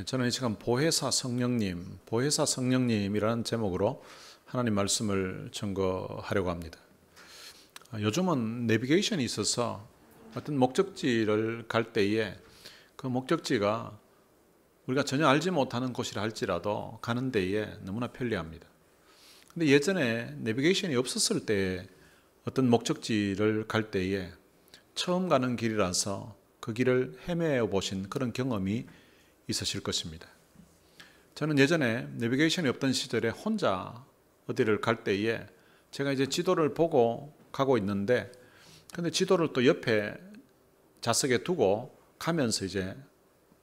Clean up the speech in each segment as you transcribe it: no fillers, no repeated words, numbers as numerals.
저는 이 시간 보혜사 성령님이라는 제목으로 하나님 말씀을 증거하려고 합니다. 요즘은 내비게이션이 있어서 어떤 목적지를 갈 때에 그 목적지가 우리가 전혀 알지 못하는 곳이라 할지라도 가는 데에 너무나 편리합니다. 근데 예전에 내비게이션이 없었을 때 어떤 목적지를 갈 때에 처음 가는 길이라서 그 길을 헤매어 보신 그런 경험이 있으실 것입니다. 저는 예전에 내비게이션이 없던 시절에 혼자 어디를 갈 때에 제가 이제 지도를 보고 가고 있는데, 근데 지도를 또 옆에 좌석에 두고 가면서 이제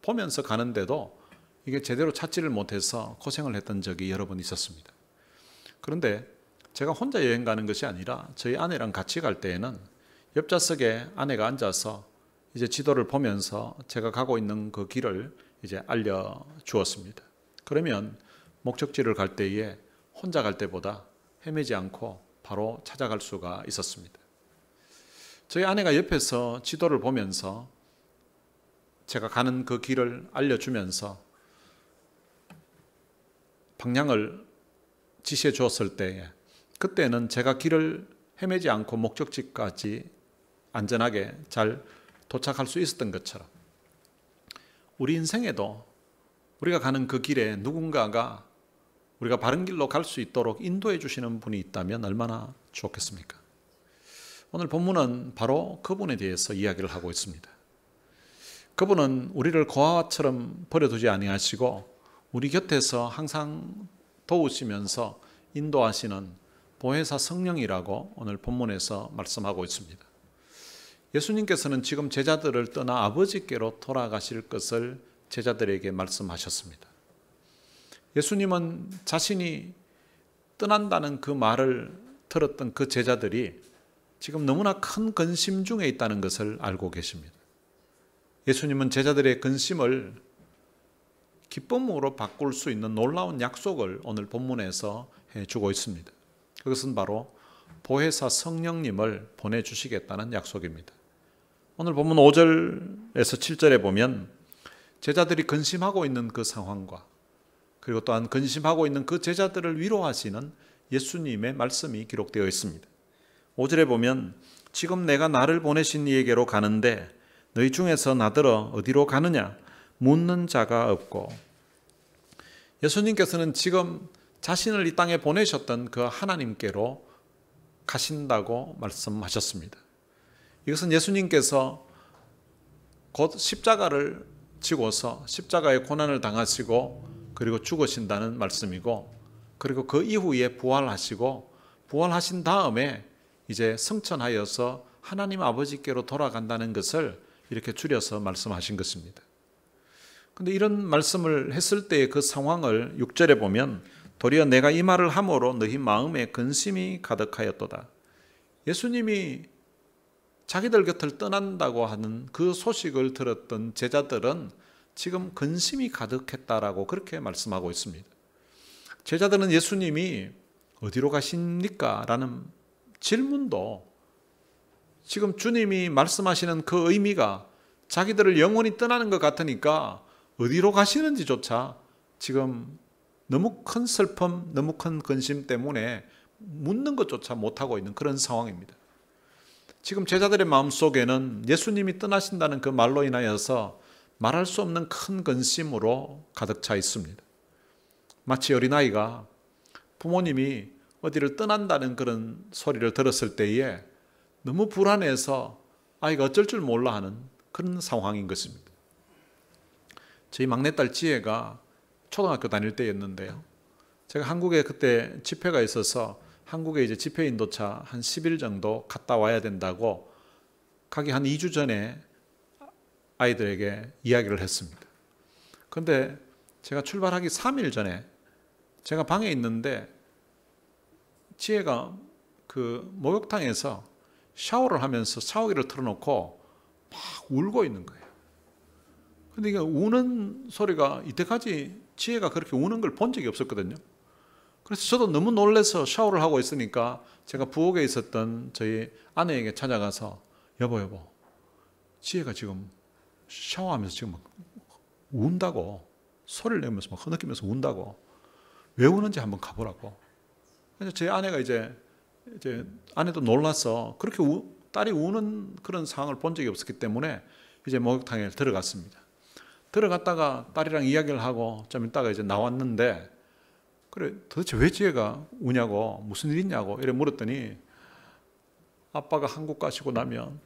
보면서 가는데도 이게 제대로 찾지를 못해서 고생을 했던 적이 여러 번 있었습니다. 그런데 제가 혼자 여행 가는 것이 아니라 저희 아내랑 같이 갈 때에는 옆좌석에 아내가 앉아서 이제 지도를 보면서 제가 가고 있는 그 길을 이제 알려주었습니다. 그러면 목적지를 갈 때에 혼자 갈 때보다 헤매지 않고 바로 찾아갈 수가 있었습니다. 저희 아내가 옆에서 지도를 보면서 제가 가는 그 길을 알려주면서 방향을 지시해 주었을 때에 그때는 제가 길을 헤매지 않고 목적지까지 안전하게 잘 도착할 수 있었던 것처럼 우리 인생에도 우리가 가는 그 길에 누군가가 우리가 바른 길로 갈 수 있도록 인도해 주시는 분이 있다면 얼마나 좋겠습니까? 오늘 본문은 바로 그분에 대해서 이야기를 하고 있습니다. 그분은 우리를 고아처럼 버려두지 아니하시고 우리 곁에서 항상 도우시면서 인도하시는 보혜사 성령이라고 오늘 본문에서 말씀하고 있습니다. 예수님께서는 지금 제자들을 떠나 아버지께로 돌아가실 것을 제자들에게 말씀하셨습니다. 예수님은 자신이 떠난다는 그 말을 들었던 그 제자들이 지금 너무나 큰 근심 중에 있다는 것을 알고 계십니다. 예수님은 제자들의 근심을 기쁨으로 바꿀 수 있는 놀라운 약속을 오늘 본문에서 해주고 있습니다. 그것은 바로 보혜사 성령님을 보내주시겠다는 약속입니다. 오늘 본문 5절에서 7절에 보면 제자들이 근심하고 있는 그 상황과 그리고 또한 근심하고 있는 그 제자들을 위로하시는 예수님의 말씀이 기록되어 있습니다. 5절에 보면 지금 내가 나를 보내신 이에게로 가는데 너희 중에서 나더러 어디로 가느냐 묻는 자가 없고, 예수님께서는 지금 자신을 이 땅에 보내셨던 그 하나님께로 가신다고 말씀하셨습니다. 이것은 예수님께서 곧 십자가를 지고서 십자가의 고난을 당하시고 그리고 죽으신다는 말씀이고, 그리고 그 이후에 부활하시고 부활하신 다음에 이제 승천하여서 하나님 아버지께로 돌아간다는 것을 이렇게 줄여서 말씀하신 것입니다. 그런데 이런 말씀을 했을 때의 그 상황을 6절에 보면 도리어 내가 이 말을 함으로 너희 마음에 근심이 가득하였도다. 예수님이 자기들 곁을 떠난다고 하는 그 소식을 들었던 제자들은 지금 근심이 가득했다라고 그렇게 말씀하고 있습니다. 제자들은 예수님이 어디로 가십니까? 라는 질문도 지금 주님이 말씀하시는 그 의미가 자기들을 영원히 떠나는 것 같으니까 어디로 가시는지조차 지금 너무 큰 슬픔, 너무 큰 근심 때문에 묻는 것조차 못하고 있는 그런 상황입니다. 지금 제자들의 마음속에는 예수님이 떠나신다는 그 말로 인하여서 말할 수 없는 큰 근심으로 가득 차 있습니다. 마치 어린아이가 부모님이 어디를 떠난다는 그런 소리를 들었을 때에 너무 불안해서 아이가 어쩔 줄 몰라 하는 그런 상황인 것입니다. 저희 막내딸 지혜가 초등학교 다닐 때였는데요. 제가 한국에 그때 집회가 있어서 한국에 이제 집회 인도차 한 10일 정도 갔다 와야 된다고 가기 한 2주 전에 아이들에게 이야기를 했습니다. 그런데 제가 출발하기 3일 전에 제가 방에 있는데 지혜가 그 목욕탕에서 샤워를 하면서 샤워기를 틀어놓고 막 울고 있는 거예요. 근데 이게 우는 소리가 이때까지 지혜가 그렇게 우는 걸 본 적이 없었거든요. 그래서 저도 너무 놀라서 샤워를 하고 있으니까 제가 부엌에 있었던 저희 아내에게 찾아가서 여보 지혜가 지금 샤워하면서 지금 막 운다고 소리를 내면서 막 흐느끼면서 운다고. 왜 우는지 한번 가보라고. 그래서 제 아내가 이제 아내도 놀라서 그렇게 딸이 우는 그런 상황을 본 적이 없었기 때문에 이제 목욕탕에 들어갔습니다. 들어갔다가 딸이랑 이야기를 하고 좀 있다가 이제 나왔는데, 그래 도대체 왜 지혜가 우냐고, 무슨 일 있냐고 이래 물었더니 아빠가 한국 가시고 나면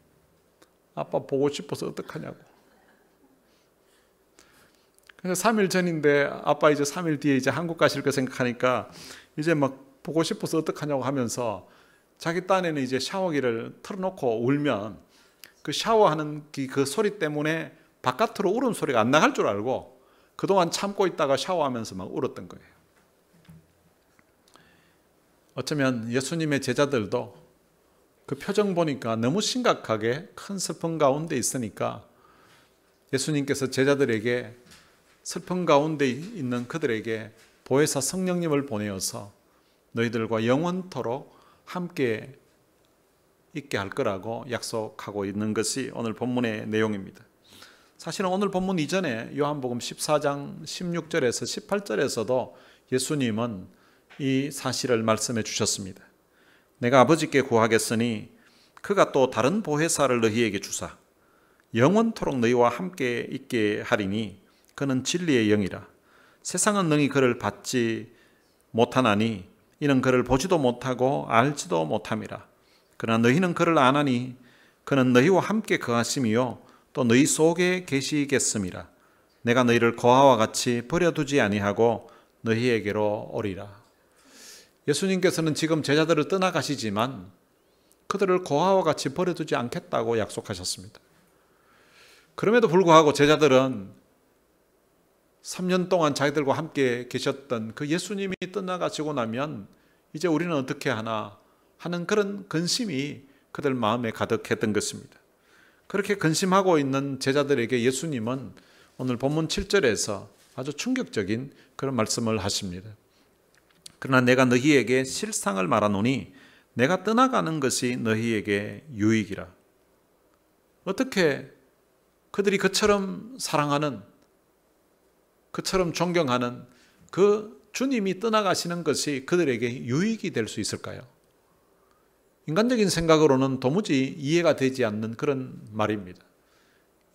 아빠 보고 싶어서 어떡하냐고. 그래서 3일 전인데 아빠 이제 3일 뒤에 이제 한국 가실 거 생각하니까 이제 막 보고 싶어서 어떡하냐고 하면서 자기 딴에는 이제 샤워기를 틀어놓고 울면 그 샤워하는 그 소리 때문에 바깥으로 울음소리가 안 나갈 줄 알고 그동안 참고 있다가 샤워하면서 막 울었던 거예요. 어쩌면 예수님의 제자들도 그 표정 보니까 너무 심각하게 큰 슬픔 가운데 있으니까 예수님께서 제자들에게 슬픔 가운데 있는 그들에게 보혜사 성령님을 보내어서 너희들과 영원토록 함께 있게 할 거라고 약속하고 있는 것이 오늘 본문의 내용입니다. 사실은 오늘 본문 이전에 요한복음 14장 16절에서 18절에서도 예수님은 이 사실을 말씀해 주셨습니다. 내가 아버지께 구하겠으니 그가 또 다른 보혜사를 너희에게 주사 영원토록 너희와 함께 있게 하리니 그는 진리의 영이라. 세상은 능히 그를 받지 못하나니 이는 그를 보지도 못하고 알지도 못함이라. 그러나 너희는 그를 아나니 그는 너희와 함께 거하심이요 또 너희 속에 계시겠음이라. 내가 너희를 고아와 같이 버려두지 아니하고 너희에게로 오리라. 예수님께서는 지금 제자들을 떠나가시지만 그들을 고아와 같이 버려두지 않겠다고 약속하셨습니다. 그럼에도 불구하고 제자들은 3년 동안 자기들과 함께 계셨던 그 예수님이 떠나가시고 나면 이제 우리는 어떻게 하나 하는 그런 근심이 그들 마음에 가득했던 것입니다. 그렇게 근심하고 있는 제자들에게 예수님은 오늘 본문 7절에서 아주 충격적인 그런 말씀을 하십니다. 그러나 내가 너희에게 실상을 말하노니 내가 떠나가는 것이 너희에게 유익이라. 어떻게 그들이 그처럼 사랑하는, 그처럼 존경하는 그 주님이 떠나가시는 것이 그들에게 유익이 될 수 있을까요? 인간적인 생각으로는 도무지 이해가 되지 않는 그런 말입니다.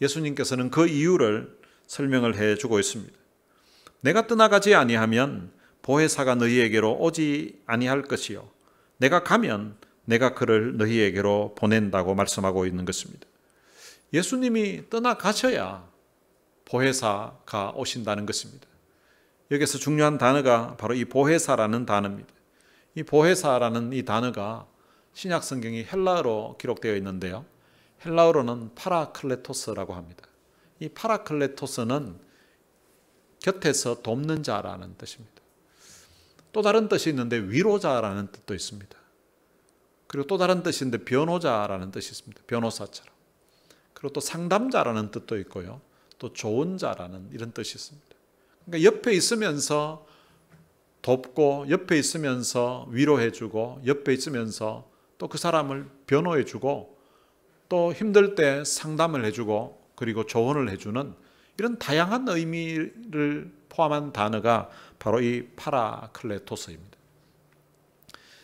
예수님께서는 그 이유를 설명을 해주고 있습니다. 내가 떠나가지 아니하면 보혜사가 너희에게로 오지 아니할 것이요 내가 가면 내가 그를 너희에게로 보낸다고 말씀하고 있는 것입니다. 예수님이 떠나가셔야 보혜사가 오신다는 것입니다. 여기서 중요한 단어가 바로 이 보혜사라는 단어입니다. 이 보혜사라는 이 단어가 신약 성경이 헬라어로 기록되어 있는데요. 헬라어로는 파라클레토스라고 합니다. 이 파라클레토스는 곁에서 돕는 자라는 뜻입니다. 또 다른 뜻이 있는데 위로자라는 뜻도 있습니다. 그리고 또 다른 뜻이 있는데 변호자라는 뜻이 있습니다. 변호사처럼. 그리고 또 상담자라는 뜻도 있고요. 또 좋은 자라는 이런 뜻이 있습니다. 그러니까 옆에 있으면서 돕고 옆에 있으면서 위로해주고 옆에 있으면서 또 그 사람을 변호해주고 또 힘들 때 상담을 해주고 그리고 조언을 해주는 이런 다양한 의미를 포함한 단어가 바로 이 파라클레토스입니다.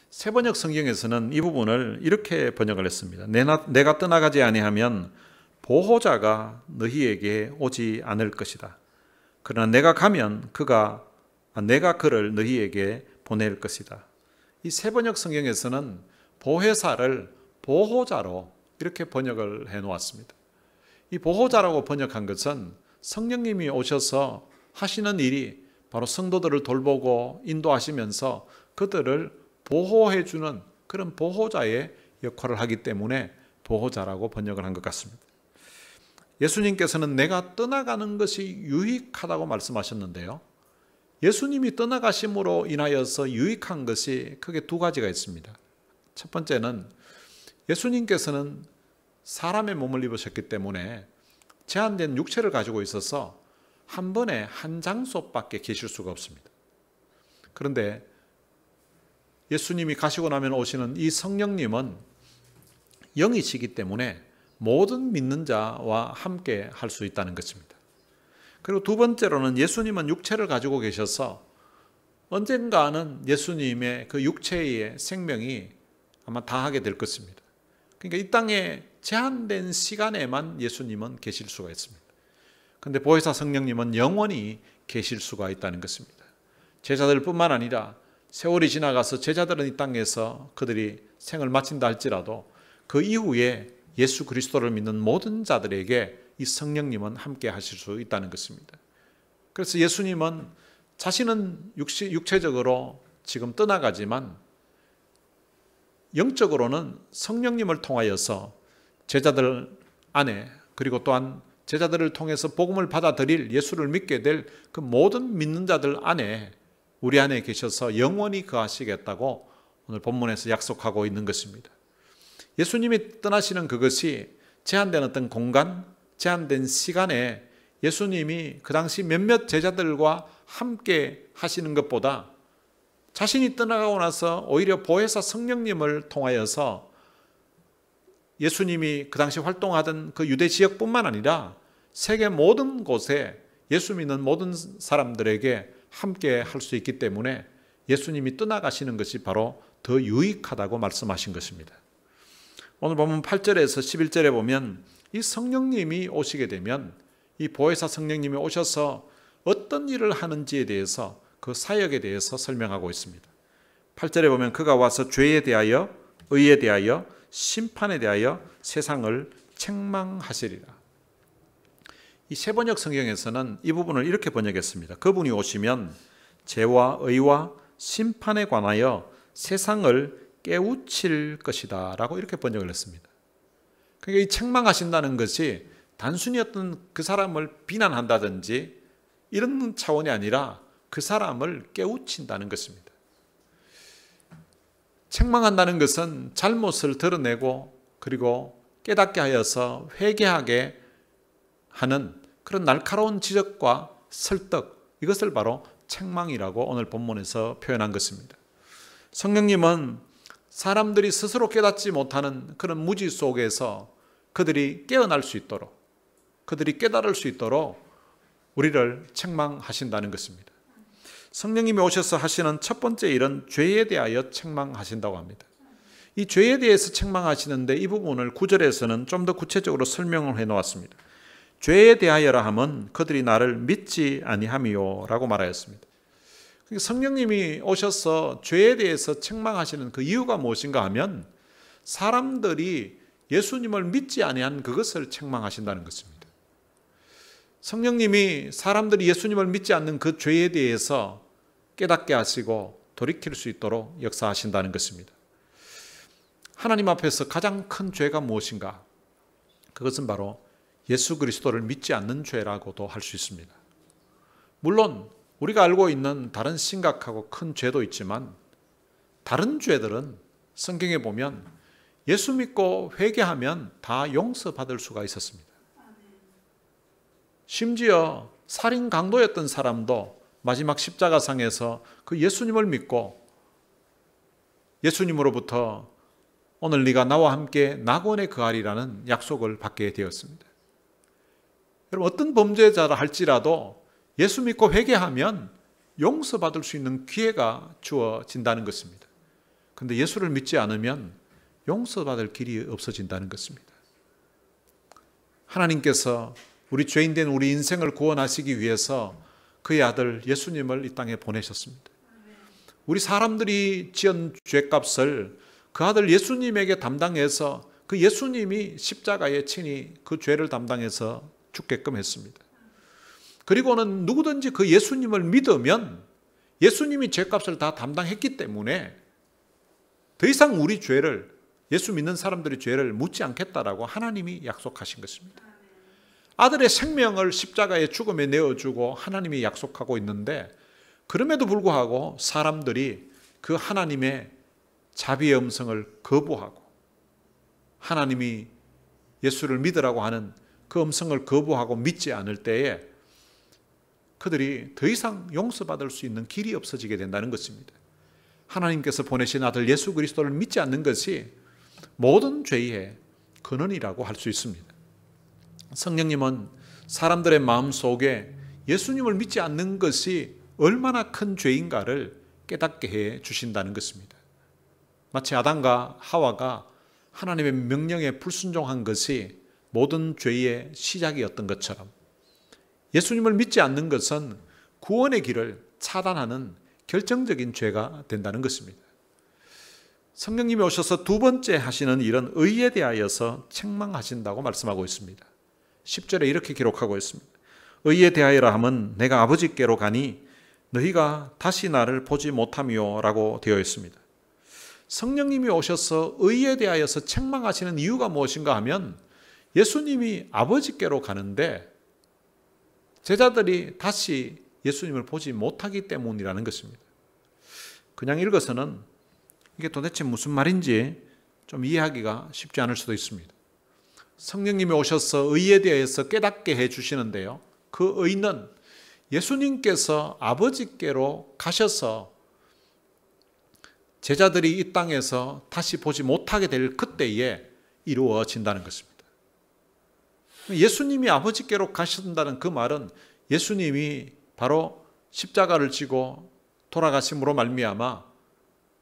세번역 성경에서는 이 부분을 이렇게 번역을 했습니다. 내가 떠나가지 아니하면 보호자가 너희에게 오지 않을 것이다. 그러나 내가 가면 내가 그를 너희에게 보낼 것이다. 이 세번역 성경에서는 보혜사를 보호자로 이렇게 번역을 해 놓았습니다. 이 보호자라고 번역한 것은 성령님이 오셔서 하시는 일이 바로 성도들을 돌보고 인도하시면서 그들을 보호해 주는 그런 보호자의 역할을 하기 때문에 보호자라고 번역을 한 것 같습니다. 예수님께서는 내가 떠나가는 것이 유익하다고 말씀하셨는데요. 예수님이 떠나가심으로 인하여서 유익한 것이 크게 두 가지가 있습니다. 첫 번째는 예수님께서는 사람의 몸을 입으셨기 때문에 제한된 육체를 가지고 있어서 한 번에 한 장소밖에 계실 수가 없습니다. 그런데 예수님이 가시고 나면 오시는 이 성령님은 영이시기 때문에 모든 믿는 자와 함께 할 수 있다는 것입니다. 그리고 두 번째로는 예수님은 육체를 가지고 계셔서 언젠가는 예수님의 그 육체의 생명이 아마 다하게 될 것입니다. 그러니까 이 땅에 제한된 시간에만 예수님은 계실 수가 있습니다. 그런데 보혜사 성령님은 영원히 계실 수가 있다는 것입니다. 제자들뿐만 아니라 세월이 지나가서 제자들은 이 땅에서 그들이 생을 마친다 할지라도 그 이후에 예수 그리스도를 믿는 모든 자들에게 이 성령님은 함께 하실 수 있다는 것입니다. 그래서 예수님은 자신은 육체적으로 지금 떠나가지만 영적으로는 성령님을 통하여서 제자들 안에, 그리고 또한 제자들을 통해서 복음을 받아들일, 예수를 믿게 될 그 모든 믿는 자들 안에, 우리 안에 계셔서 영원히 거하시겠다고 오늘 본문에서 약속하고 있는 것입니다. 예수님이 떠나시는 그것이 제한된 어떤 공간, 제한된 시간에 예수님이 그 당시 몇몇 제자들과 함께 하시는 것보다 자신이 떠나가고 나서 오히려 보혜사 성령님을 통하여서 예수님이 그 당시 활동하던 그 유대 지역뿐만 아니라 세계 모든 곳에 예수 믿는 모든 사람들에게 함께 할 수 있기 때문에 예수님이 떠나가시는 것이 바로 더 유익하다고 말씀하신 것입니다. 오늘 보면 8절에서 11절에 보면 이 성령님이 오시게 되면, 이 보혜사 성령님이 오셔서 어떤 일을 하는지에 대해서, 그 사역에 대해서 설명하고 있습니다. 8절에 보면 그가 와서 죄에 대하여, 의에 대하여, 심판에 대하여 세상을 책망하시리라. 이 세번역 성경에서는 이 부분을 이렇게 번역했습니다. 그분이 오시면 죄와 의와 심판에 관하여 세상을 깨우칠 것이다 라고 이렇게 번역을 했습니다. 그러니까 이 책망하신다는 것이 단순히 어떤 그 사람을 비난한다든지 이런 차원이 아니라 그 사람을 깨우친다는 것입니다. 책망한다는 것은 잘못을 드러내고 그리고 깨닫게 하여서 회개하게 하는 그런 날카로운 지적과 설득, 이것을 바로 책망이라고 오늘 본문에서 표현한 것입니다. 성령님은 사람들이 스스로 깨닫지 못하는 그런 무지 속에서 그들이 깨어날 수 있도록, 그들이 깨달을 수 있도록 우리를 책망하신다는 것입니다. 성령님이 오셔서 하시는 첫 번째 일은 죄에 대하여 책망하신다고 합니다. 이 죄에 대해서 책망하시는데 이 부분을 9절에서는 좀 더 구체적으로 설명을 해놓았습니다. 죄에 대하여라 함은 그들이 나를 믿지 아니함이요 라고 말하였습니다. 성령님이 오셔서 죄에 대해서 책망하시는 그 이유가 무엇인가 하면 사람들이 예수님을 믿지 아니한 그것을 책망하신다는 것입니다. 성령님이 사람들이 예수님을 믿지 않는 그 죄에 대해서 깨닫게 하시고 돌이킬 수 있도록 역사하신다는 것입니다. 하나님 앞에서 가장 큰 죄가 무엇인가? 그것은 바로 예수 그리스도를 믿지 않는 죄라고도 할 수 있습니다. 물론 우리가 알고 있는 다른 심각하고 큰 죄도 있지만 다른 죄들은 성경에 보면 예수 믿고 회개하면 다 용서받을 수가 있었습니다. 심지어 살인 강도였던 사람도 마지막 십자가상에서 그 예수님을 믿고 예수님으로부터 오늘 네가 나와 함께 낙원에 거하리라는 약속을 받게 되었습니다. 여러분, 어떤 범죄자라 할지라도 예수 믿고 회개하면 용서받을 수 있는 기회가 주어진다는 것입니다. 그런데 예수를 믿지 않으면 용서받을 길이 없어진다는 것입니다. 하나님께서 우리 죄인된 우리 인생을 구원하시기 위해서 그의 아들 예수님을 이 땅에 보내셨습니다. 우리 사람들이 지은 죄값을 그 아들 예수님에게 담당해서 그 예수님이 십자가에 친히 그 죄를 담당해서 죽게끔 했습니다. 그리고는 누구든지 그 예수님을 믿으면 예수님이 죄값을 다 담당했기 때문에 더 이상 우리 죄를, 예수 믿는 사람들의 죄를 묻지 않겠다라고 하나님이 약속하신 것입니다. 아들의 생명을 십자가의 죽음에 내어주고 하나님이 약속하고 있는데, 그럼에도 불구하고 사람들이 그 하나님의 자비의 음성을 거부하고 하나님이 예수를 믿으라고 하는 그 음성을 거부하고 믿지 않을 때에 그들이 더 이상 용서받을 수 있는 길이 없어지게 된다는 것입니다. 하나님께서 보내신 아들 예수 그리스도를 믿지 않는 것이 모든 죄의 근원이라고 할 수 있습니다. 성령님은 사람들의 마음속에 예수님을 믿지 않는 것이 얼마나 큰 죄인가를 깨닫게 해 주신다는 것입니다. 마치 아담과 하와가 하나님의 명령에 불순종한 것이 모든 죄의 시작이었던 것처럼 예수님을 믿지 않는 것은 구원의 길을 차단하는 결정적인 죄가 된다는 것입니다. 성령님이 오셔서 두 번째 하시는 일은 의에 대하여서 책망하신다고 말씀하고 있습니다. 10절에 이렇게 기록하고 있습니다. 의에 대하여라 함은 내가 아버지께로 가니 너희가 다시 나를 보지 못하미요 라고 되어 있습니다. 성령님이 오셔서 의에 대하여서 책망하시는 이유가 무엇인가 하면 예수님이 아버지께로 가는데 제자들이 다시 예수님을 보지 못하기 때문이라는 것입니다. 그냥 읽어서는 이게 도대체 무슨 말인지 좀 이해하기가 쉽지 않을 수도 있습니다. 성령님이 오셔서 의에 대해서 깨닫게 해 주시는데요. 그 의는 예수님께서 아버지께로 가셔서 제자들이 이 땅에서 다시 보지 못하게 될 그때에 이루어진다는 것입니다. 예수님이 아버지께로 가신다는 그 말은 예수님이 바로 십자가를 지고 돌아가심으로 말미암아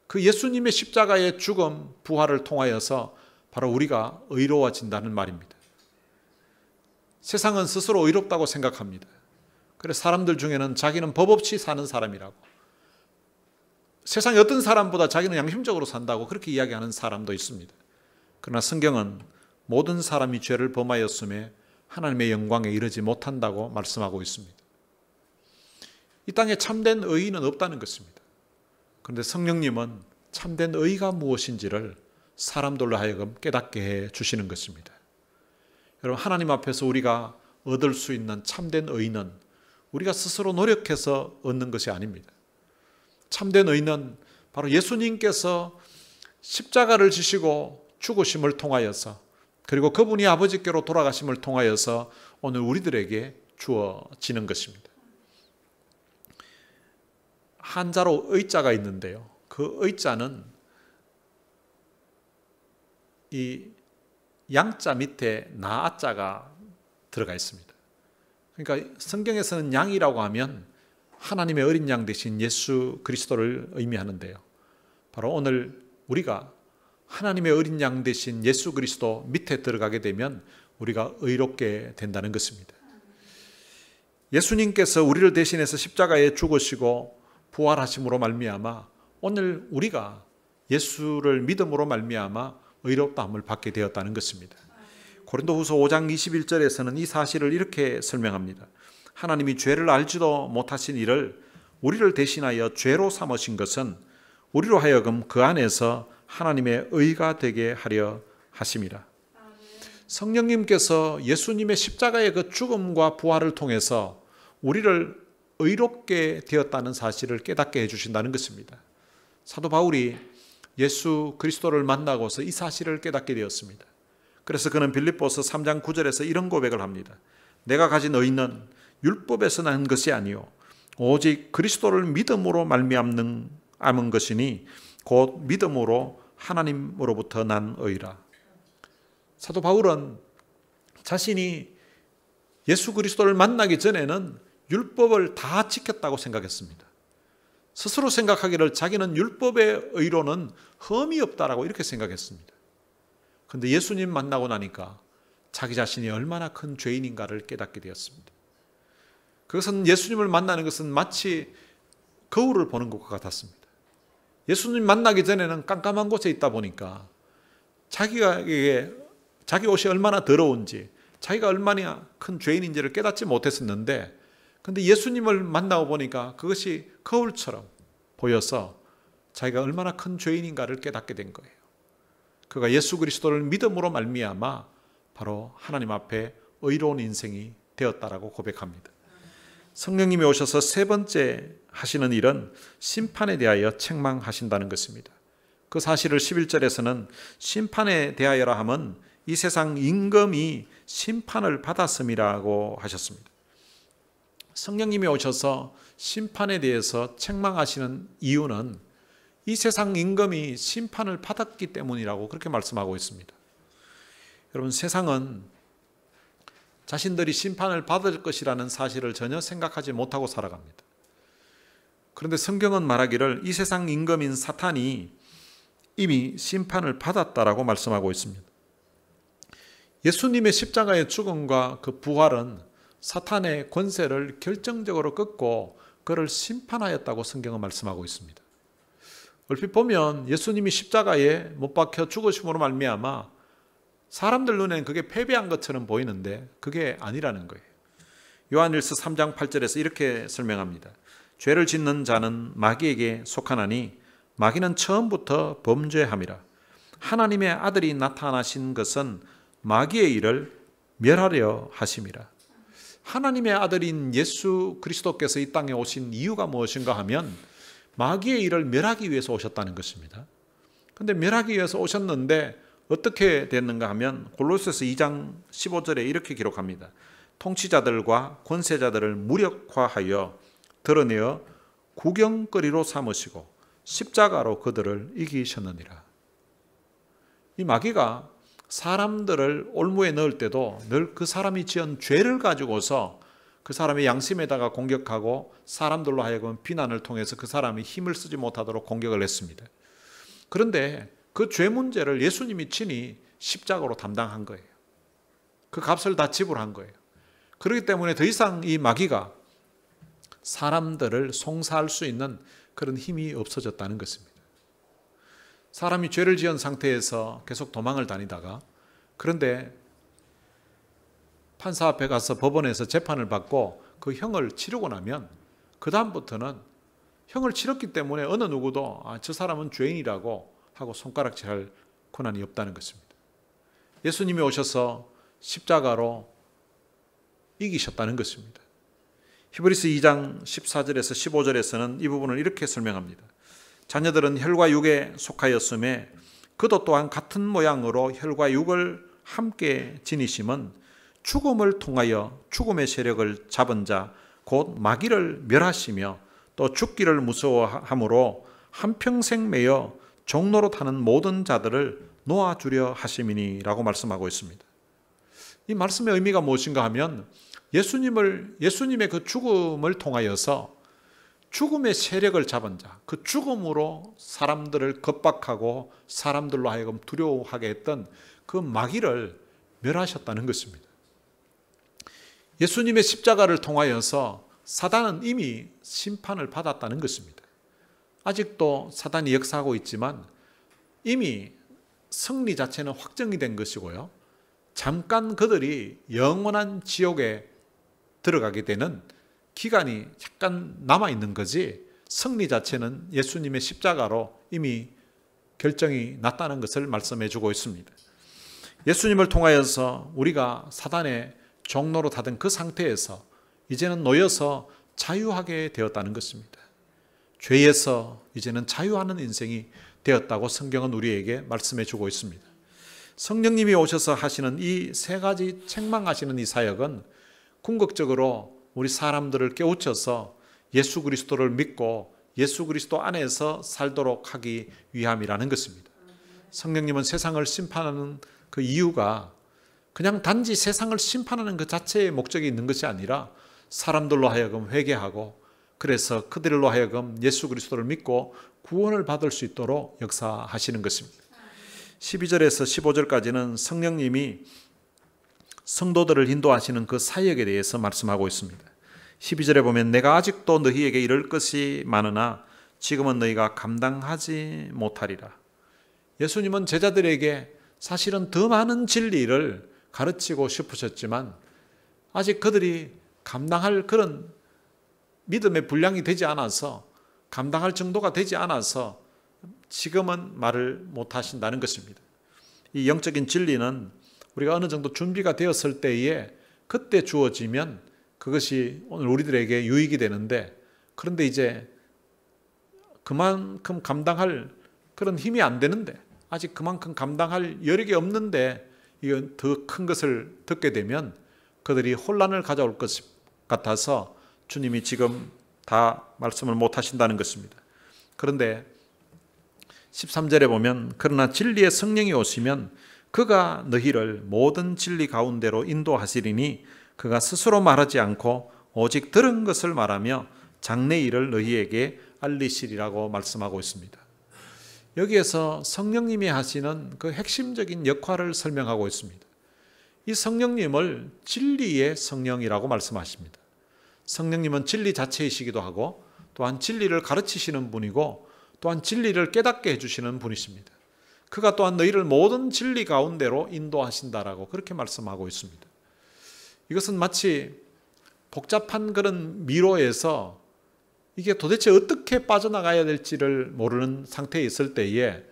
그 예수님의 십자가의 죽음, 부활을 통하여서 바로 우리가 의로워진다는 말입니다. 세상은 스스로 의롭다고 생각합니다. 그래서 사람들 중에는 자기는 법 없이 사는 사람이라고, 세상의 어떤 사람보다 자기는 양심적으로 산다고 그렇게 이야기하는 사람도 있습니다. 그러나 성경은 모든 사람이 죄를 범하였음에 하나님의 영광에 이르지 못한다고 말씀하고 있습니다. 이 땅에 참된 의인은 없다는 것입니다. 그런데 성령님은 참된 의가 무엇인지를 사람들로 하여금 깨닫게 해 주시는 것입니다. 여러분, 하나님 앞에서 우리가 얻을 수 있는 참된 의는 우리가 스스로 노력해서 얻는 것이 아닙니다. 참된 의는 바로 예수님께서 십자가를 지시고 죽으심을 통하여서, 그리고 그분이 아버지께로 돌아가심을 통하여서 오늘 우리들에게 주어지는 것입니다. 한자로 의자가 있는데요. 그 의자는 이 양자 밑에 나자가 들어가 있습니다. 그러니까 성경에서는 양이라고 하면 하나님의 어린 양 되신 예수 그리스도를 의미하는데요. 바로 오늘 우리가 하나님의 어린 양 되신 예수 그리스도 밑에 들어가게 되면 우리가 의롭게 된다는 것입니다. 예수님께서 우리를 대신해서 십자가에 죽으시고 부활하심으로 말미암아 오늘 우리가 예수를 믿음으로 말미암아 의롭다함을 받게 되었다는 것입니다. 고린도후서 5장 21절에서는 이 사실을 이렇게 설명합니다. 하나님이 죄를 알지도 못하신 이를 우리를 대신하여 죄로 삼으신 것은 우리로 하여금 그 안에서 하나님의 의가 되게 하려 하심이라. 성령님께서 예수님의 십자가의 그 죽음과 부활을 통해서 우리를 의롭게 되었다는 사실을 깨닫게 해주신다는 것입니다. 사도 바울이 예수 그리스도를 만나고서 이 사실을 깨닫게 되었습니다. 그래서 그는 빌립보서 3장 9절에서 이런 고백을 합니다. 내가 가진 의는 율법에서 난 것이 아니요 오직 그리스도를 믿음으로 말미암는 것이니 곧 믿음으로 하나님으로부터 난 의라. 사도 바울은 자신이 예수 그리스도를 만나기 전에는 율법을 다 지켰다고 생각했습니다. 스스로 생각하기를 자기는 율법의 의로는 흠이 없다라고 이렇게 생각했습니다. 그런데 예수님 만나고 나니까 자기 자신이 얼마나 큰 죄인인가를 깨닫게 되었습니다. 그것은 예수님을 만나는 것은 마치 거울을 보는 것과 같았습니다. 예수님 만나기 전에는 깜깜한 곳에 있다 보니까 자기 옷이 얼마나 더러운지, 자기가 얼마나 큰 죄인인지를 깨닫지 못했었는데, 그런데 예수님을 만나고 보니까 그것이 거울처럼 보여서 자기가 얼마나 큰 죄인인가를 깨닫게 된 거예요. 그가 예수 그리스도를 믿음으로 말미암아 바로 하나님 앞에 의로운 인생이 되었다라고 고백합니다. 성령님이 오셔서 세 번째 하시는 일은 심판에 대하여 책망하신다는 것입니다. 그 사실을 11절에서는 심판에 대하여라 함은 이 세상 임금이 심판을 받았음이라고 하셨습니다. 성령님이 오셔서 심판에 대해서 책망하시는 이유는 이 세상 임금이 심판을 받았기 때문이라고 그렇게 말씀하고 있습니다. 여러분, 세상은 자신들이 심판을 받을 것이라는 사실을 전혀 생각하지 못하고 살아갑니다. 그런데 성경은 말하기를 이 세상 임금인 사탄이 이미 심판을 받았다라고 말씀하고 있습니다. 예수님의 십자가의 죽음과 그 부활은 사탄의 권세를 결정적으로 꺾고 그를 심판하였다고 성경은 말씀하고 있습니다. 얼핏 보면 예수님이 십자가에 못 박혀 죽으심으로 말미암아 사람들 눈에는 그게 패배한 것처럼 보이는데 그게 아니라는 거예요. 요한일서 3장 8절에서 이렇게 설명합니다. 죄를 짓는 자는 마귀에게 속하나니 마귀는 처음부터 범죄함이라. 하나님의 아들이 나타나신 것은 마귀의 일을 멸하려 하심이라. 하나님의 아들인 예수 그리스도께서 이 땅에 오신 이유가 무엇인가 하면 마귀의 일을 멸하기 위해서 오셨다는 것입니다. 그런데 멸하기 위해서 오셨는데 어떻게 됐는가 하면 골로새서 2장 15절에 이렇게 기록합니다. 통치자들과 권세자들을 무력화하여 드러내어 구경거리로 삼으시고 십자가로 그들을 이기셨느니라. 이 마귀가 사람들을 올무에 넣을 때도 늘 그 사람이 지은 죄를 가지고서 그 사람의 양심에다가 공격하고 사람들로 하여금 비난을 통해서 그 사람이 힘을 쓰지 못하도록 공격을 했습니다. 그런데 그 죄 문제를 예수님이 친히 십자가로 담당한 거예요. 그 값을 다 지불한 거예요. 그렇기 때문에 더 이상 이 마귀가 사람들을 송사할 수 있는 그런 힘이 없어졌다는 것입니다. 사람이 죄를 지은 상태에서 계속 도망을 다니다가 그런데 판사 앞에 가서 법원에서 재판을 받고 그 형을 치르고 나면 그 다음부터는 형을 치렀기 때문에 어느 누구도 저 사람은 죄인이라고 하고 손가락질할 권한이 없다는 것입니다. 예수님이 오셔서 십자가로 이기셨다는 것입니다. 히브리서 2장 14절에서 15절에서는 이 부분을 이렇게 설명합니다. 자녀들은 혈과 육에 속하였음에 그도 또한 같은 모양으로 혈과 육을 함께 지니심은 죽음을 통하여 죽음의 세력을 잡은 자 곧 마귀를 멸하시며 또 죽기를 무서워함으로 한평생 매여 종로로 타는 모든 자들을 놓아주려 하심이니라고 말씀하고 있습니다. 이 말씀의 의미가 무엇인가 하면 예수님의 그 죽음을 통하여서 죽음의 세력을 잡은 자, 그 죽음으로 사람들을 겁박하고 사람들로 하여금 두려워하게 했던 그 마귀를 멸하셨다는 것입니다. 예수님의 십자가를 통하여서 사단은 이미 심판을 받았다는 것입니다. 아직도 사단이 역사하고 있지만 이미 승리 자체는 확정이 된 것이고요. 잠깐 그들이 영원한 지옥에 들어가게 되는 기간이 약간 남아있는 거지 승리 자체는 예수님의 십자가로 이미 결정이 났다는 것을 말씀해 주고 있습니다. 예수님을 통하여서 우리가 사단의 종로로 타던 그 상태에서 이제는 놓여서 자유하게 되었다는 것입니다. 죄에서 이제는 자유하는 인생이 되었다고 성경은 우리에게 말씀해 주고 있습니다. 성령님이 오셔서 하시는 이 세 가지 책망하시는 이 사역은 궁극적으로 우리 사람들을 깨우쳐서 예수 그리스도를 믿고 예수 그리스도 안에서 살도록 하기 위함이라는 것입니다. 성령님은 세상을 심판하는 그 이유가 그냥 단지 세상을 심판하는 그 자체의 목적이 있는 것이 아니라 사람들로 하여금 회개하고 그래서 그들로 하여금 예수 그리스도를 믿고 구원을 받을 수 있도록 역사하시는 것입니다. 12절에서 15절까지는 성령님이 성도들을 인도하시는 그 사역에 대해서 말씀하고 있습니다. 12절에 보면 내가 아직도 너희에게 이를 것이 많으나 지금은 너희가 감당하지 못하리라. 예수님은 제자들에게 사실은 더 많은 진리를 가르치고 싶으셨지만 아직 그들이 감당할 그런 믿음의 분량이 되지 않아서 감당할 정도가 되지 않아서 지금은 말을 못하신다는 것입니다. 이 영적인 진리는 우리가 어느 정도 준비가 되었을 때에 그때 주어지면 그것이 오늘 우리들에게 유익이 되는데 그런데 이제 그만큼 감당할 그런 힘이 안 되는데 아직 그만큼 감당할 여력이 없는데 이건 더 큰 것을 듣게 되면 그들이 혼란을 가져올 것 같아서 주님이 지금 다 말씀을 못 하신다는 것입니다. 그런데 13절에 보면 그러나 진리의 성령이 오시면 그가 너희를 모든 진리 가운데로 인도하시리니 그가 스스로 말하지 않고 오직 들은 것을 말하며 장래 일을 너희에게 알리시리라고 말씀하고 있습니다. 여기에서 성령님이 하시는 그 핵심적인 역할을 설명하고 있습니다. 이 성령님을 진리의 성령이라고 말씀하십니다. 성령님은 진리 자체이시기도 하고 또한 진리를 가르치시는 분이고 또한 진리를 깨닫게 해주시는 분이십니다. 그가 또한 너희를 모든 진리 가운데로 인도하신다라고 그렇게 말씀하고 있습니다. 이것은 마치 복잡한 그런 미로에서 이게 도대체 어떻게 빠져나가야 될지를 모르는 상태에 있을 때에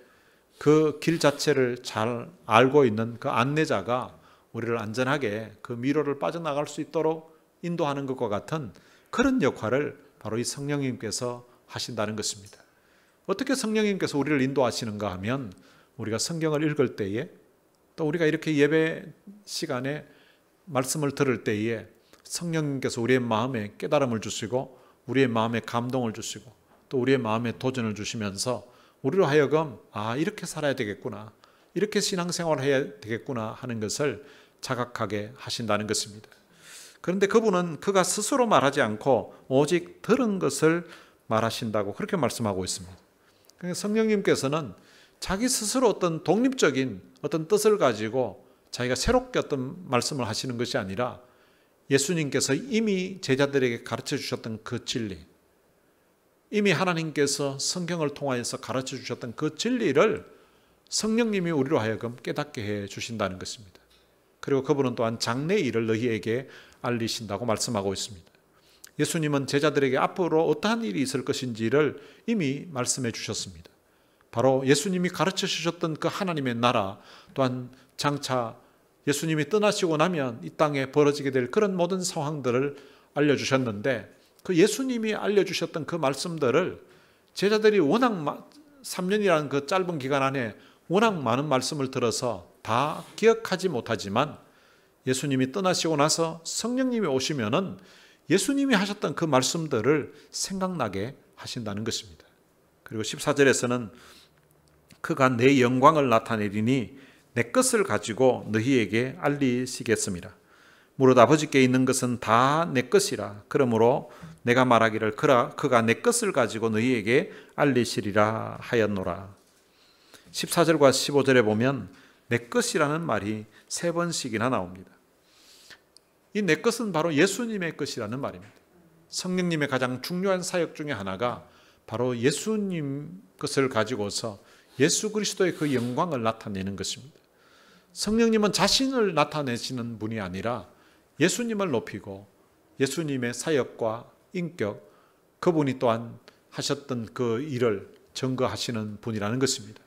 그 길 자체를 잘 알고 있는 그 안내자가 우리를 안전하게 그 미로를 빠져나갈 수 있도록 인도하는 것과 같은 그런 역할을 바로 이 성령님께서 하신다는 것입니다. 어떻게 성령님께서 우리를 인도하시는가 하면 우리가 성경을 읽을 때에 또 우리가 이렇게 예배 시간에 말씀을 들을 때에 성령님께서 우리의 마음에 깨달음을 주시고 우리의 마음에 감동을 주시고 또 우리의 마음에 도전을 주시면서 우리로 하여금 이렇게 살아야 되겠구나, 이렇게 신앙생활을 해야 되겠구나 하는 것을 자각하게 하신다는 것입니다. 그런데 그분은 그가 스스로 말하지 않고 오직 들은 것을 말하신다고 그렇게 말씀하고 있습니다. 성령님께서는 자기 스스로 어떤 독립적인 어떤 뜻을 가지고 자기가 새롭게 어떤 말씀을 하시는 것이 아니라 예수님께서 이미 제자들에게 가르쳐 주셨던 그 진리, 이미 하나님께서 성경을 통하여서 가르쳐 주셨던 그 진리를 성령님이 우리로 하여금 깨닫게 해 주신다는 것입니다. 그리고 그분은 또한 장래 일을 너희에게 알리신다고 말씀하고 있습니다. 예수님은 제자들에게 앞으로 어떠한 일이 있을 것인지를 이미 말씀해 주셨습니다. 바로 예수님이 가르쳐 주셨던 그 하나님의 나라, 또한 장차 예수님이 떠나시고 나면 이 땅에 벌어지게 될 그런 모든 상황들을 알려주셨는데 그 예수님이 알려주셨던 그 말씀들을 제자들이 워낙 3년이라는 그 짧은 기간 안에 워낙 많은 말씀을 들어서 다 기억하지 못하지만 예수님이 떠나시고 나서 성령님이 오시면은 예수님이 하셨던 그 말씀들을 생각나게 하신다는 것입니다. 그리고 14절에서는 그가 내 영광을 나타내리니 내 것을 가지고 너희에게 알리시겠습니다. 무릇 아버지께 있는 것은 다 내 것이라. 그러므로 내가 말하기를 그가 내 것을 가지고 너희에게 알리시리라 하였노라. 14절과 15절에 보면 내 것이라는 말이 3번씩이나 나옵니다. 이 내 것은 바로 예수님의 것이라는 말입니다. 성령님의 가장 중요한 사역 중에 하나가 바로 예수님 것을 가지고서 예수 그리스도의 그 영광을 나타내는 것입니다. 성령님은 자신을 나타내시는 분이 아니라 예수님을 높이고 예수님의 사역과 인격, 그분이 또한 하셨던 그 일을 증거하시는 분이라는 것입니다.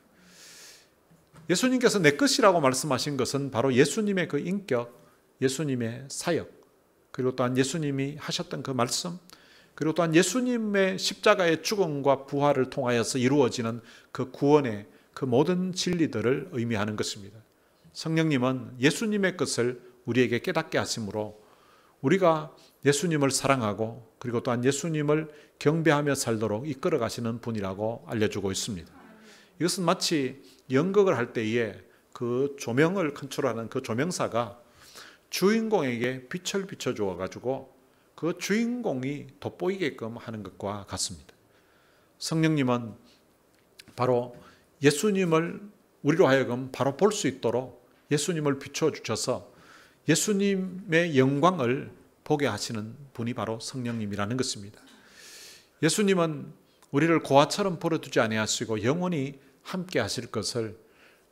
예수님께서 내 것이라고 말씀하신 것은 바로 예수님의 그 인격, 예수님의 사역, 그리고 또한 예수님이 하셨던 그 말씀, 그리고 또한 예수님의 십자가의 죽음과 부활을 통하여서 이루어지는 그 구원의 그 모든 진리들을 의미하는 것입니다. 성령님은 예수님의 것을 우리에게 깨닫게 하심으로 우리가 예수님을 사랑하고 그리고 또한 예수님을 경배하며 살도록 이끌어 가시는 분이라고 알려주고 있습니다. 이것은 마치 연극을 할 때에 그 조명을 컨트롤하는 그 조명사가 주인공에게 빛을 비춰주어 가지고 그 주인공이 돋보이게끔 하는 것과 같습니다. 성령님은 바로 예수님을 우리로 하여금 바로 볼 수 있도록 예수님을 비춰주셔서 예수님의 영광을 보게 하시는 분이 바로 성령님이라는 것입니다. 예수님은 우리를 고아처럼 버려두지 아니하시고 영원히 함께 하실 것을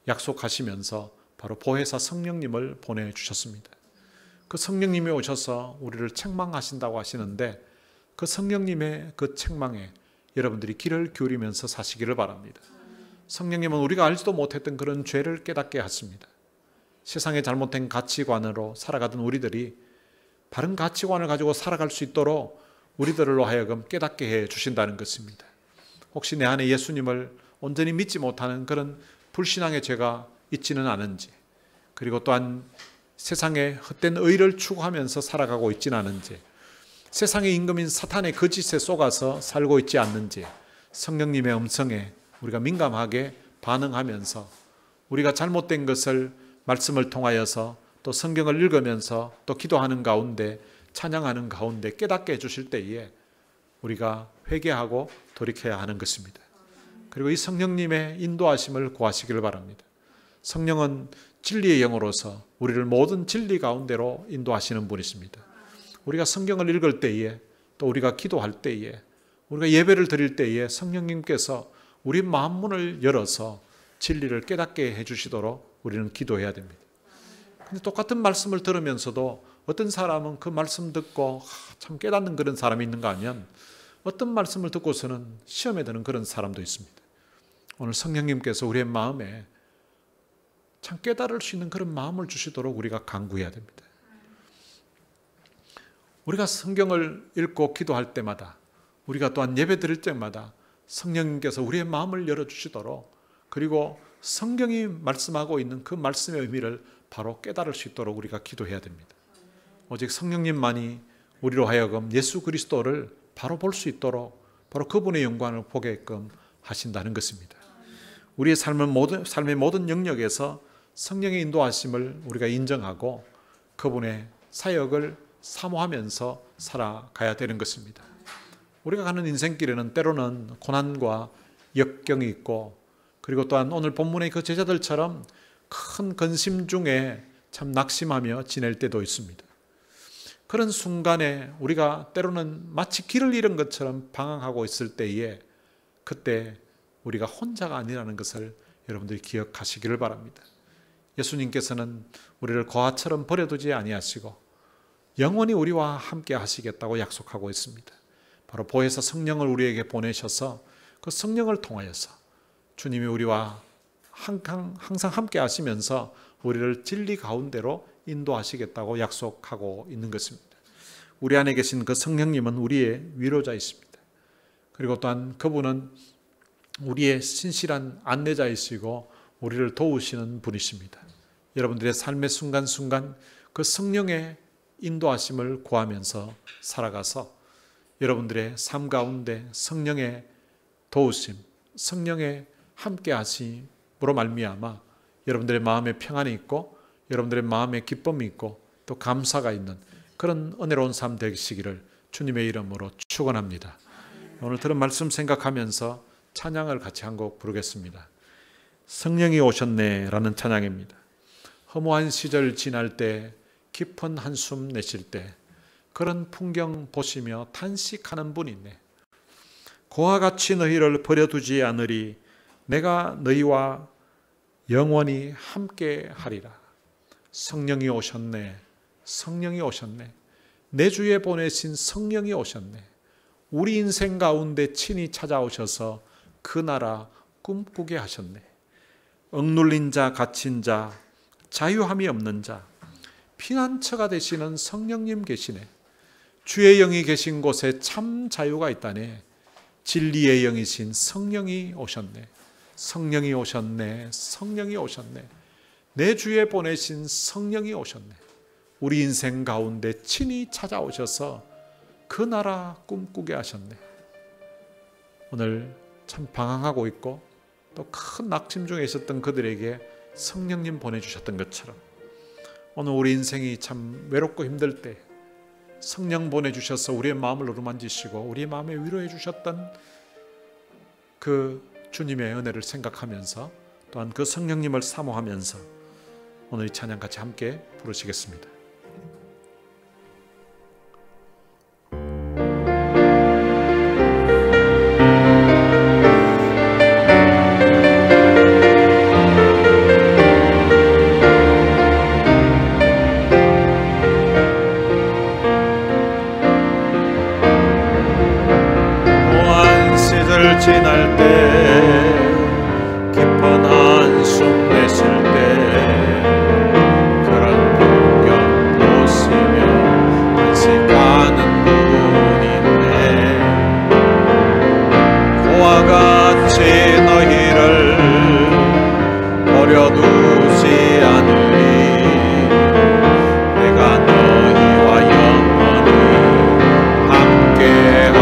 약속하시면서 바로 보혜사 성령님을 보내주셨습니다. 그 성령님이 오셔서 우리를 책망하신다고 하시는데 그 성령님의 그 책망에 여러분들이 귀를 기울이면서 사시기를 바랍니다. 성령님은 우리가 알지도 못했던 그런 죄를 깨닫게 하십니다. 세상의 잘못된 가치관으로 살아가던 우리들이 바른 가치관을 가지고 살아갈 수 있도록 우리들로 하여금 깨닫게 해 주신다는 것입니다. 혹시 내 안에 예수님을 온전히 믿지 못하는 그런 불신앙의 죄가 있지는 않은지, 그리고 또한 세상의 헛된 의를 추구하면서 살아가고 있지는 않은지, 세상의 임금인 사탄의 거짓에 속아서 살고 있지 않는지 성령님의 음성에 우리가 민감하게 반응하면서 우리가 잘못된 것을 말씀을 통하여서 또 성경을 읽으면서 또 기도하는 가운데 찬양하는 가운데 깨닫게 해주실 때에 우리가 회개하고 돌이켜야 하는 것입니다. 그리고 이 성령님의 인도하심을 구하시기를 바랍니다. 성령은 진리의 영으로서 우리를 모든 진리 가운데로 인도하시는 분이십니다. 우리가 성경을 읽을 때에 또 우리가 기도할 때에 우리가 예배를 드릴 때에 성령님께서 우리 마음문을 열어서 진리를 깨닫게 해주시도록 우리는 기도해야 됩니다. 근데 똑같은 말씀을 들으면서도 어떤 사람은 그 말씀 듣고 참 깨닫는 그런 사람이 있는가 하면 어떤 말씀을 듣고서는 시험에 드는 그런 사람도 있습니다. 오늘 성령님께서 우리의 마음에 참 깨달을 수 있는 그런 마음을 주시도록 우리가 간구해야 됩니다. 우리가 성경을 읽고 기도할 때마다 우리가 또한 예배 드릴 때마다 성령님께서 우리의 마음을 열어주시도록 그리고 성경이 말씀하고 있는 그 말씀의 의미를 바로 깨달을 수 있도록 우리가 기도해야 됩니다. 오직 성령님만이 우리로 하여금 예수 그리스도를 바로 볼 수 있도록 바로 그분의 영광을 보게끔 하신다는 것입니다. 우리의 삶의 모든 영역에서 성령의 인도하심을 우리가 인정하고 그분의 사역을 사모하면서 살아가야 되는 것입니다. 우리가 가는 인생길에는 때로는 고난과 역경이 있고 그리고 또한 오늘 본문의 그 제자들처럼 큰 근심 중에 참 낙심하며 지낼 때도 있습니다. 그런 순간에 우리가 때로는 마치 길을 잃은 것처럼 방황하고 있을 때에 그때 우리가 혼자가 아니라는 것을 여러분들이 기억하시기를 바랍니다. 예수님께서는 우리를 고아처럼 버려두지 아니하시고 영원히 우리와 함께 하시겠다고 약속하고 있습니다. 바로 보혜사 성령을 우리에게 보내셔서 그 성령을 통하여서 주님이 우리와 항상 함께 하시면서 우리를 진리 가운데로 인도하시겠다고 약속하고 있는 것입니다. 우리 안에 계신 그 성령님은 우리의 위로자이십니다. 그리고 또한 그분은 우리의 신실한 안내자이시고 우리를 도우시는 분이십니다. 여러분들의 삶의 순간순간 그 성령의 인도하심을 구하면서 살아가서 여러분들의 삶 가운데 성령의 도우심, 성령의 함께 하심으로 말미암아 여러분들의 마음에 평안이 있고 여러분들의 마음에 기쁨이 있고 또 감사가 있는 그런 은혜로운 삶 되시기를 주님의 이름으로 축원합니다. 오늘 들은 말씀 생각하면서 찬양을 같이 한 곡 부르겠습니다. 성령이 오셨네 라는 찬양입니다. 허무한 시절 지날 때 깊은 한숨 내쉴 때 그런 풍경 보시며 탄식하는 분이 있네. 고와 같이 너희를 버려두지 않으리 내가 너희와 영원히 함께 하리라. 성령이 오셨네. 성령이 오셨네. 내 주에 보내신 성령이 오셨네. 우리 인생 가운데 친히 찾아오셔서 그 나라 꿈꾸게 하셨네. 억눌린 자, 갇힌 자, 자유함이 없는 자, 피난처가 되시는 성령님 계시네. 주의 영이 계신 곳에 참 자유가 있다네. 진리의 영이신 성령이 오셨네. 성령이 오셨네. 성령이 오셨네. 내 주에 보내신 성령이 오셨네. 우리 인생 가운데 친히 찾아오셔서 그 나라 꿈꾸게 하셨네. 오늘 참 방황하고 있고 또 큰 낙심 중에 있었던 그들에게 성령님 보내주셨던 것처럼 오늘 우리 인생이 참 외롭고 힘들 때 성령 보내주셔서 우리의 마음을 어루만지시고 우리의 마음에 위로해 주셨던 그 주님의 은혜를 생각하면서 또한 그 성령님을 사모하면서 오늘 이 찬양 같이 함께 부르시겠습니다. 지날 때 깊은 한숨 내쉴 때 그런 풍경 보시며 탄식하는 분인데 고와 같이 너희를 버려두지 않으리 내가 너희와 영원히 함께하리라.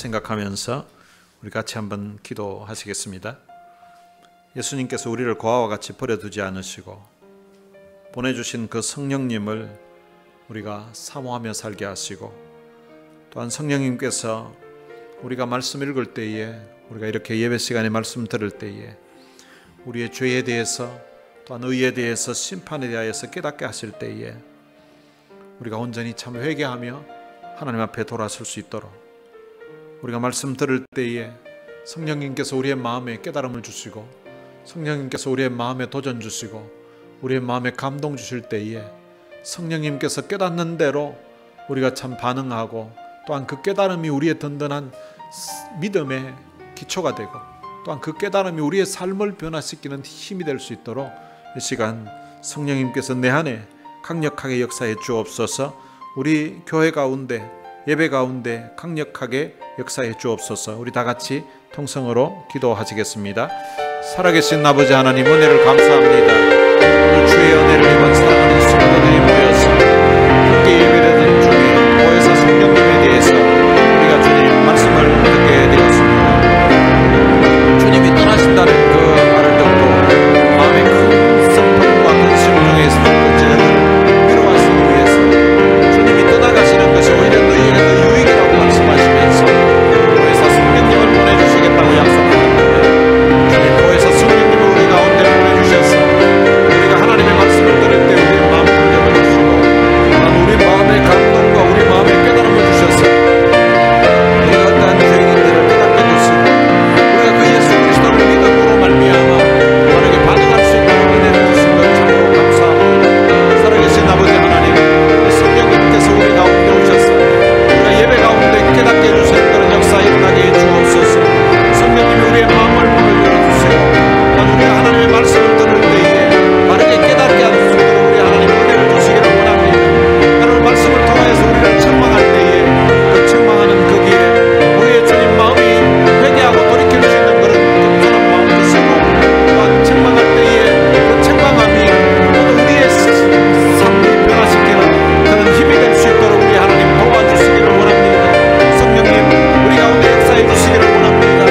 생각하면서 우리 같이 한번 기도하시겠습니다. 예수님께서 우리를 고아와 같이 버려두지 않으시고 보내주신 그 성령님을 우리가 사모하며 살게 하시고, 또한 성령님께서 우리가 말씀 읽을 때에, 우리가 이렇게 예배 시간에 말씀 들을 때에 우리의 죄에 대해서 또한 의에 대해서 심판에 대하여서 깨닫게 하실 때에 우리가 온전히 참 회개하며 하나님 앞에 돌아설 수 있도록, 우리가 말씀 들을 때에 성령님께서 우리의 마음에 깨달음을 주시고 성령님께서 우리의 마음에 도전 주시고 우리의 마음에 감동 주실 때에 성령님께서 깨닫는 대로 우리가 참 반응하고, 또한 그 깨달음이 우리의 든든한 믿음의 기초가 되고, 또한 그 깨달음이 우리의 삶을 변화시키는 힘이 될 수 있도록 이 시간 성령님께서 내 안에 강력하게 역사해 주옵소서. 우리 교회 가운데, 예배 가운데 강력하게 역사해 주옵소서. 우리 다 같이 통성으로 기도하시겠습니다. 살아계신 아버지 하나님, 은혜를 감사합니다. 오늘 주의 은혜를 입은 사랑하는 성도들이 모여서 함께 예배드리는 주님, 보혜사 성령님에 대해서 우리가 주님 말씀을 듣게 되었습니다. 주님이 떠나신다는 그 말을 듣고 마음에 큰 슬픔과 큰 심중에 사건제를 위로하시기 위해서 주님이 떠나가시는 것이 오히려 너희에게 더 유익이라고 말씀하시면서 보혜사 성령님을 보내주시겠다고 약속하셨는데, 주님 보혜사 성령님을 우리 가운데 보내주셔서 우리가 하나님의 말씀을 들을 때 우리의 마음을 열어주시고, 우리 마음의 감동과 우리 마음의 깨달음을 주셔서 우리가 어떠한 죄인인지를 깨닫게 해주시고, 우리가 그 예수 그리스도를 믿음으로 말미암아 바르게 반응할 수 있도록 은혜를 주신 것 참으로 감사합니다. 살아계신 아버지 하나님, 성령님께서 우리 가운데 오셔서 우리가 예배 가운데 깨닫게 해주시는 그런 역사 일어나게 해주옵소서. 성령님이 우리의 마음을 문을 열어주시고, 우리가 하나님의 말씀을 들을 때에 바르게 깨닫게 하는 수 있도록 우리 하나님 은혜를 주시기를 원합니다. 하나님 말씀을 통하여서 우리를 책망할 때에 그 책망하는 거기에 우리의 주님 마음이 회개하고 돌이킬 수 있는 그런 겸손한 마음을 주시고, 또한 책망할 때에 그 책망함이 모두 우리의 삶을 변화시키는 그런 힘이 될 수 있도록 우리 하나님 도와주시기를 원합니다. 성령님, 우리 가운데 역사해 주시기를 원합니다.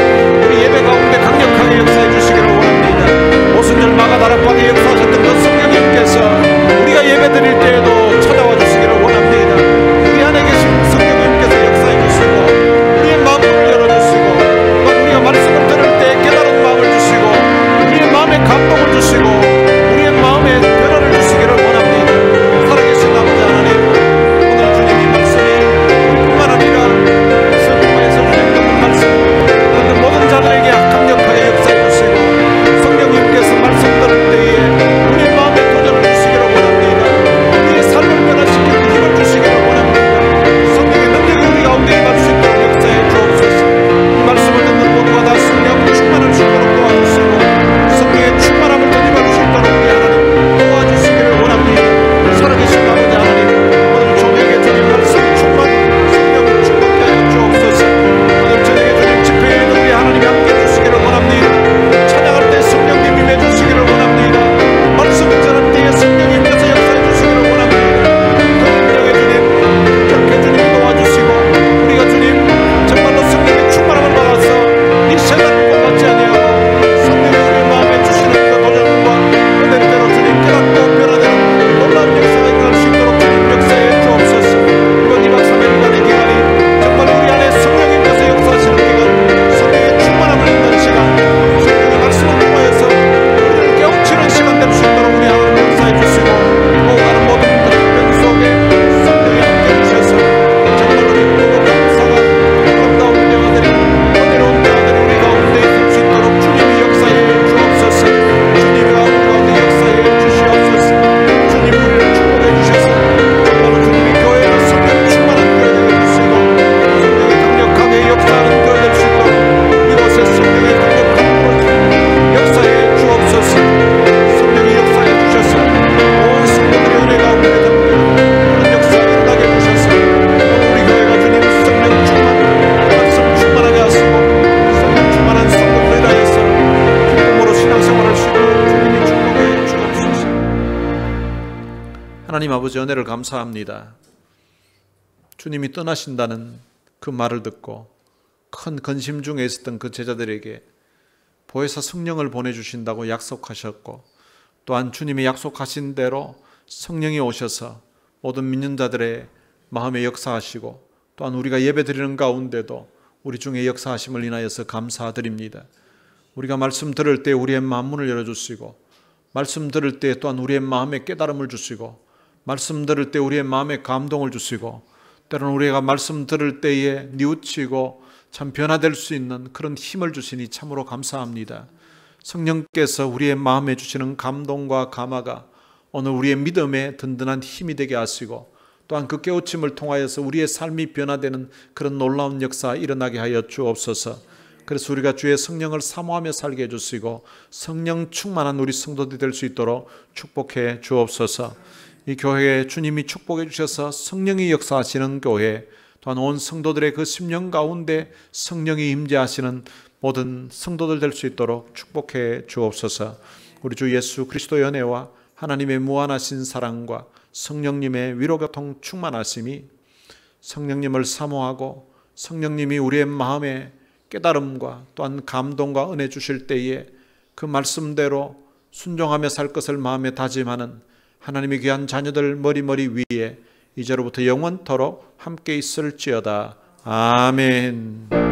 우리 예배 가운데 강력하게 역사해 주시기를 원합니다. 오순절 마가다락방에 역사하셨던 그 성령님께서 우리가 예배 드릴 때에도 찾아와 주시기를 원합니다. 우리 안에 계신 성령님께서 역사해 주시고 우리의 마음을 열어주시고, 또 우리가 말씀을 들을 때 깨달은 마음을 주시고 우리의 마음에 감동을 주시고 우리의 마음에 변화를 주시기를 원합니다. 살아계신 아버지 하나님, 오늘 주님이 말씀이 뿐만 아니라 성경에서 주님 듣는 말씀 듣는 모든 자들에게 강력하게 역사해 주시고, 성령님께서 말씀 들을 때에 우리 마음에 도전을 주시기를 원합니다. 우리의 삶을 변화시키는 힘을 주시기를 원합니다. 성령의 능력이 우리 가운데 임할 수 있도록 역사해 주옵소서. 이 말씀을 듣는 모두가 다 성령 충만할 수 있도록 도와주시고, 성령의 충만함을 덧입을 수 있도록 우리 하나님 도와주시기를 원합니다. 살아계신 아버지 하나님, 오늘 저녁에 주님 말씀 충만 성령 충만케 하여 주옵소서. 오늘 저녁에 주님 집회에는 우리 하나님이 함께 주시기를 원합니다. 찬양할 때 성령님이 임해주시기를 원합니다. 말씀 전할 때에 성령님께서 역사해 주시기를 원합니다. 그 능력의 주님, 그렇게 주님이 도와주시고 우리가 주님 정말로 성령의 충만함을 받아서 이 세상을 본받지 아니하고 성령이 우리 마음에 주시는 그 도전과 은혜대로 주님 깨닫고 변화되는 놀라운 역사가 일어날 수 있도록 주님 역사해 주옵소서. 이번 2박 3일간의 기간이 정말 우리 안에 성령님께서 역사하시는 기간, 성령의 충만함을 입는 시간, 성령의 말씀을 통하여서 우리를 깨우치는 시간 될 수 있도록 우리 하나님 역사해 주시고, 오가는 모든 병 속에 성령이 함께 주셔서 정말로 기쁘고 감사가 아름다운 대화들이, 은혜로운 대화들이 우리 가운데 있을 수 있도록 주님이 역사해 주옵소서. 주님이 우리 가운데 역사해 주시옵소서. 주님 우리를 축복해 주셔서 정말로 주님이 교회를 성령 충만한 교회 되게 해주시고, 성령이 강력하게 역사하는 교회 될 수 있도록 이곳에 성령의 강력한 역사해 주옵소서. 성령이 역사해 주셔서 온 성도들의 은혜 가운데 담겨 그런 역사 일어나게 해주셔서 우리 교회가 주님 성령 충만, 말씀 충만하게 하시고 성령 충만한 성도들을 하여서 기쁨으로 신앙생활할 수 있도록 주님이 축복해 주옵소서. 하나님 아버지, 은혜를 감사합니다. 주님이 떠나신다는 그 말을 듣고 큰 근심 중에 있었던 그 제자들에게 보혜사 성령을 보내주신다고 약속하셨고, 또한 주님이 약속하신 대로 성령이 오셔서 모든 믿는 자들의 마음에 역사하시고, 또한 우리가 예배드리는 가운데도 우리 중에 역사하심을 인하여서 감사드립니다. 우리가 말씀 들을 때 우리의 마음 문을 열어주시고, 말씀 들을 때 또한 우리의 마음에 깨달음을 주시고, 말씀 들을 때 우리의 마음에 감동을 주시고, 때로는 우리가 말씀 들을 때에 뉘우치고 참 변화될 수 있는 그런 힘을 주시니 참으로 감사합니다. 성령께서 우리의 마음에 주시는 감동과 감화가 오늘 우리의 믿음에 든든한 힘이 되게 하시고, 또한 그 깨우침을 통하여서 우리의 삶이 변화되는 그런 놀라운 역사 일어나게 하여 주옵소서. 그래서 우리가 주의 성령을 사모하며 살게 해주시고 성령 충만한 우리 성도들이 될 수 있도록 축복해 주옵소서. 이 교회에 주님이 축복해 주셔서 성령이 역사하시는 교회, 또한 온 성도들의 그 심령 가운데 성령이 임재하시는 모든 성도들 될 수 있도록 축복해 주옵소서. 우리 주 예수 그리스도의 은혜와 하나님의 무한하신 사랑과 성령님의 위로교통 충만하심이, 성령님을 사모하고 성령님이 우리의 마음에 깨달음과 또한 감동과 은혜 주실 때에 그 말씀대로 순종하며 살 것을 마음에 다짐하는 하나님의 귀한 자녀들 머리머리 위에 이제로부터 영원토록 함께 있을지어다. 아멘.